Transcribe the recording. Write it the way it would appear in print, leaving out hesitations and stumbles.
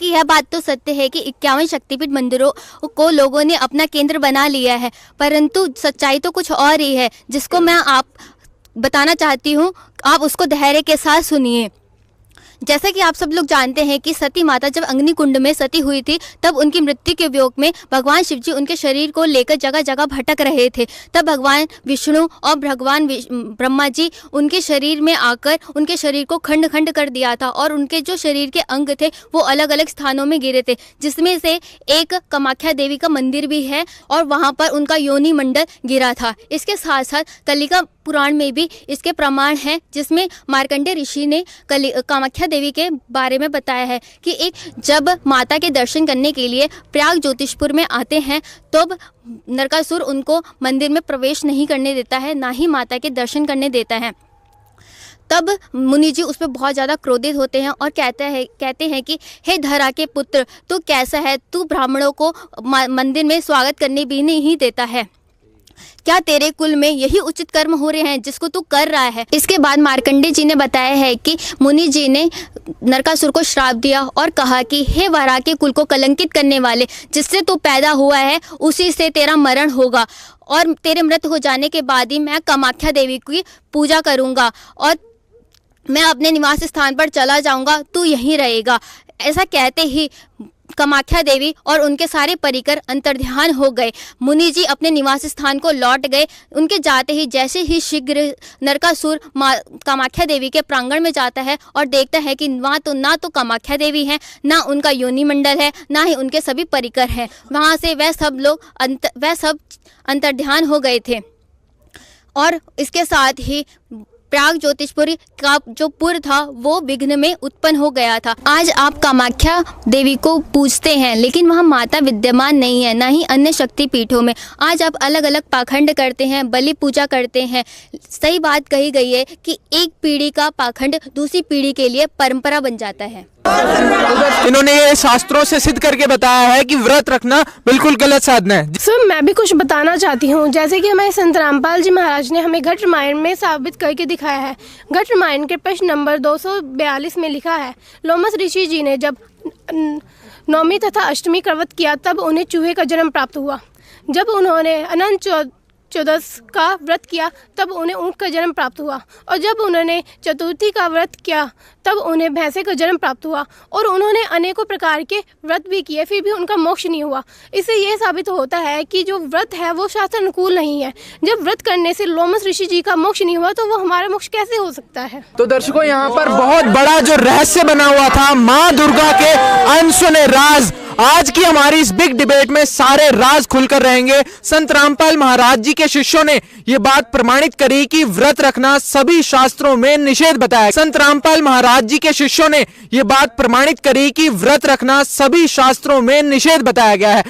हालांकि यह बात तो सत्य है कि 51 शक्तिपीठ मंदिरों को लोगों ने अपना केंद्र बना लिया है, परंतु सच्चाई तो कुछ और ही है, जिसको मैं आप बताना चाहती हूँ। आप उसको धैर्य के साथ सुनिए। जैसा कि आप सब लोग जानते हैं कि सती माता जब अग्निकुंड में सती हुई थी, तब उनकी मृत्यु के वियोग में भगवान शिव जी उनके शरीर को लेकर जगह जगह भटक रहे थे। तब भगवान विष्णु और भगवान ब्रह्मा जी उनके शरीर में आकर उनके शरीर को खंड खंड कर दिया था और उनके जो शरीर के अंग थे वो अलग अलग स्थानों में गिरे थे, जिसमें से एक कामाख्या देवी का मंदिर भी है और वहाँ पर उनका योनि मंडल गिरा था। इसके साथ साथ कलिका पुराण में भी इसके प्रमाण हैं, जिसमें मार्कंडेय ऋषि ने कामाख्या देवी के बारे में बताया है कि जब माता के दर्शन करने के लिए प्रयाग ज्योतिषपुर में आते हैं, तब नरकासुर उनको मंदिर में प्रवेश नहीं करने देता है, ना ही माता के दर्शन करने देता है। तब मुनि जी उस पर बहुत ज़्यादा क्रोधित होते हैं और कहते हैं कि हे धरा के पुत्र, तू कैसा है, तू ब्राह्मणों को मंदिर में स्वागत करने भी नहीं देता है। क्या तेरे कुल में यही उचित कर्म हो रहे हैं जिसको तू कर रहा है? इसके बाद मार्कंडेय जी ने बताया है कि मुनि जी ने नरकासुर को श्राप दिया और कहा कि हे वराह के कुल को कलंकित करने वाले, जिससे तू पैदा हुआ है उसी से तेरा मरण होगा और तेरे मृत हो जाने के बाद ही मैं कामाख्या देवी की पूजा करूँगा और मैं अपने निवास स्थान पर चला जाऊँगा, तू यहीं रहेगा। ऐसा कहते ही कामाख्या देवी और उनके सारे परिकर अंतर्ध्यान हो गए। मुनि जी अपने निवास स्थान को लौट गए। उनके जाते ही जैसे ही शीघ्र नरकासुर कामाख्या देवी के प्रांगण में जाता है और देखता है कि वहाँ तो ना तो कामाख्या देवी है, ना उनका योनि मंडल है, ना ही उनके सभी परिकर हैं। वहाँ से वह सब अंतर्ध्यान हो गए थे और इसके साथ ही प्रयाग ज्योतिषपुरी का जो पुर था वो विघ्न में उत्पन्न हो गया था। आज आप कामाख्या देवी को पूजते हैं, लेकिन वहाँ माता विद्यमान नहीं है, ना ही अन्य शक्ति पीठों में। आज आप अलग अलग पाखंड करते हैं, बलि पूजा करते हैं। सही बात कही गई है कि एक पीढ़ी का पाखंड दूसरी पीढ़ी के लिए परंपरा बन जाता है। इन्होंने ये शास्त्रों से सिद्ध करके बताया है कि व्रत रखना बिल्कुल गलत साधना है। सर मैं भी कुछ बताना चाहती हूँ। जैसे कि हमारे संत रामपाल जी महाराज ने हमें घट रामायण में साबित करके दिखाया है। घट रामायण के प्रश्न नंबर 242 में लिखा है, लोमस ऋषि जी ने जब नवमी तथा अष्टमी का व्रत किया तब उन्हें चूहे का जन्म प्राप्त हुआ। जब उन्होंने अनंत चतुर्दश का व्रत किया तब उन्हें ऊँट का जन्म प्राप्त हुआ और जब उन्होंने चतुर्थी का व्रत किया तब उन्हें भैंसे का जन्म प्राप्त हुआ और उन्होंने अनेकों प्रकार के व्रत भी किए, फिर भी उनका मोक्ष नहीं हुआ। इससे यह साबित होता है कि जो व्रत है वो शास्त्र अनुकूल नहीं है। जब व्रत करने से लोमस ऋषि जी का मोक्ष नहीं हुआ तो वो हमारा मोक्ष कैसे हो सकता है? तो दर्शकों, यहाँ पर बहुत बड़ा जो रहस्य बना हुआ था, माँ दुर्गा के अनसुने राज, आज की हमारी इस बिग डिबेट में सारे राज खुलकर रहेंगे। संत रामपाल महाराज जी के शिष्यों ने ये बात प्रमाणित करी कि व्रत रखना सभी शास्त्रों में निषेध बताया। संत रामपाल महाराज जी के शिष्यों ने ये बात प्रमाणित करी कि व्रत रखना सभी शास्त्रों में निषेध बताया गया है।